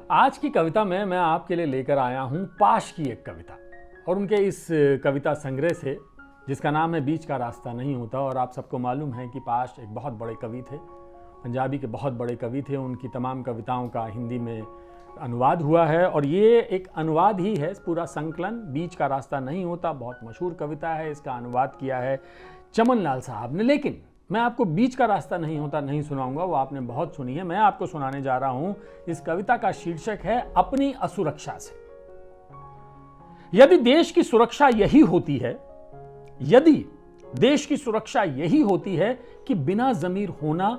आज की कविता में मैं आपके लिए लेकर आया हूं पाश की एक कविता और उनके इस कविता संग्रह से जिसका नाम है बीच का रास्ता नहीं होता। और आप सबको मालूम है कि पाश एक बहुत बड़े कवि थे, पंजाबी के बहुत बड़े कवि थे। उनकी तमाम कविताओं का हिंदी में अनुवाद हुआ है और ये एक अनुवाद ही है। पूरा संकलन बीच का रास्ता नहीं होता बहुत मशहूर कविता है। इसका अनुवाद किया है चमन लाल साहब ने। लेकिन मैं आपको बीच का रास्ता नहीं होता नहीं सुनाऊंगा, वो आपने बहुत सुनी है। मैं आपको सुनाने जा रहा हूं, इस कविता का शीर्षक है अपनी असुरक्षा से। यदि देश की सुरक्षा यही होती है, यदि देश की सुरक्षा यही होती है कि बिना ज़मीर होना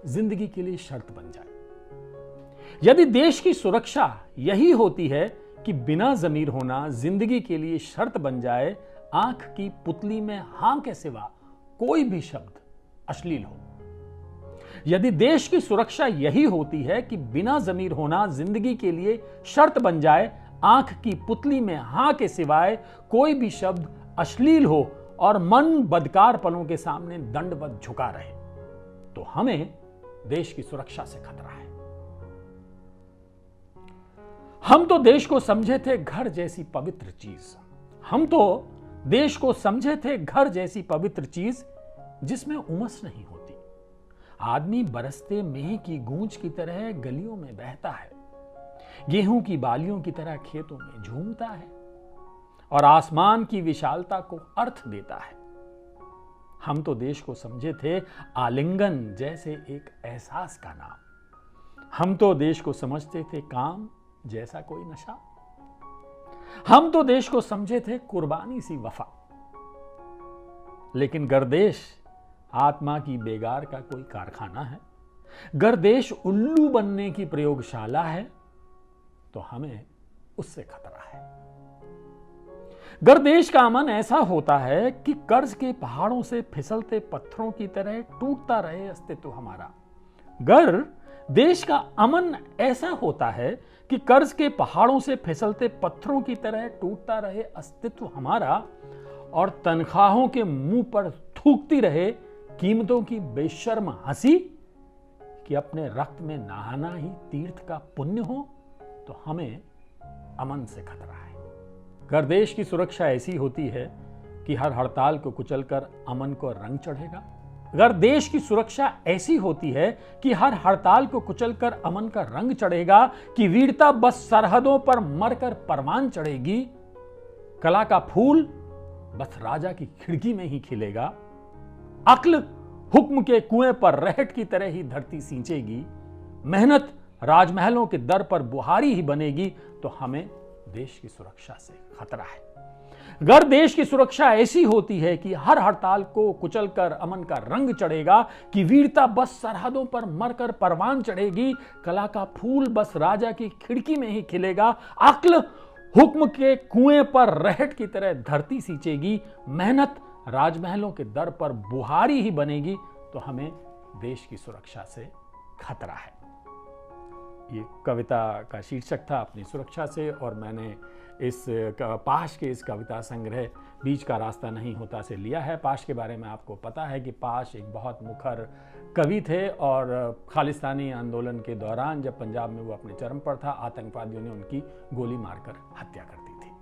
जिंदगी के लिए शर्त बन जाए, यदि देश की सुरक्षा यही होती है कि बिना ज़मीर होना जिंदगी के लिए शर्त बन जाए, आंख की पुतली में हां के सिवा कोई भी शब्द अश्लील हो। यदि देश की सुरक्षा यही होती है कि बिना ज़मीर होना जिंदगी के लिए शर्त बन जाए, आंख की पुतली में हां के सिवाय कोई भी शब्द अश्लील हो और मन बदकार पलों के सामने दंडवत झुका रहे, तो हमें देश की सुरक्षा से खतरा है। हम तो देश को समझे थे घर जैसी पवित्र चीज, हम तो देश को समझे थे घर जैसी पवित्र चीज जिसमें उमस नहीं होती। आदमी बरसते मेह की गूंज की तरह गलियों में बहता है, गेहूं की बालियों की तरह खेतों में झूमता है और आसमान की विशालता को अर्थ देता है। हम तो देश को समझे थे आलिंगन जैसे एक एहसास का नाम, हम तो देश को समझते थे काम जैसा कोई नशा, हम तो देश को समझे थे कुर्बानी सी वफा। लेकिन गर्देश आत्मा की बेगार का कोई कारखाना है, गर्देश उल्लू बनने की प्रयोगशाला है, तो हमें उससे खतरा है। गर्देश का अमन ऐसा होता है कि कर्ज के पहाड़ों से फिसलते पत्थरों की तरह टूटता रहे अस्तित्व हमारा। गर देश का अमन ऐसा होता है कि कर्ज के पहाड़ों से फिसलते पत्थरों की तरह टूटता रहे अस्तित्व हमारा और तनख्वाहों के मुंह पर थूकती रहे कीमतों की बेशर्म हंसी कि अपने रक्त में नहाना ही तीर्थ का पुण्य हो, तो हमें अमन से खतरा है। अगर देश की सुरक्षा ऐसी होती है कि हर हड़ताल को कुचलकर अमन को रंग चढ़ेगा, अगर देश की सुरक्षा ऐसी होती है कि हर हड़ताल को कुचलकर अमन का रंग चढ़ेगा, कि वीरता बस सरहदों पर मरकर परवान चढ़ेगी, कला का फूल बस राजा की खिड़की में ही खिलेगा, अक्ल हुक्म के कुएं पर रहट की तरह ही धरती सींचेगी, मेहनत राजमहलों के दर पर बुहारी ही बनेगी, तो हमें देश की सुरक्षा से खतरा है। अगर देश की सुरक्षा ऐसी होती है कि हर हड़ताल को कुचलकर अमन का रंग चढ़ेगा, कि वीरता बस सरहदों पर मरकर परवान चढ़ेगी, कला का फूल बस राजा की खिड़की में ही खिलेगा, अक्ल हुक्म के कुएं पर रहट की तरह धरती सींचेगी, मेहनत राजमहलों के दर पर बुहारी ही बनेगी, तो हमें देश की सुरक्षा से खतरा है। ये कविता का शीर्षक था अपनी सुरक्षा से, और मैंने इस पाश के इस कविता संग्रह बीच का रास्ता नहीं होता से लिया है। पाश के बारे में आपको पता है कि पाश एक बहुत मुखर कवि थे और खालिस्तानी आंदोलन के दौरान जब पंजाब में वो अपने चरम पर था, आतंकवादियों ने उनकी गोली मारकर हत्या कर दी थी।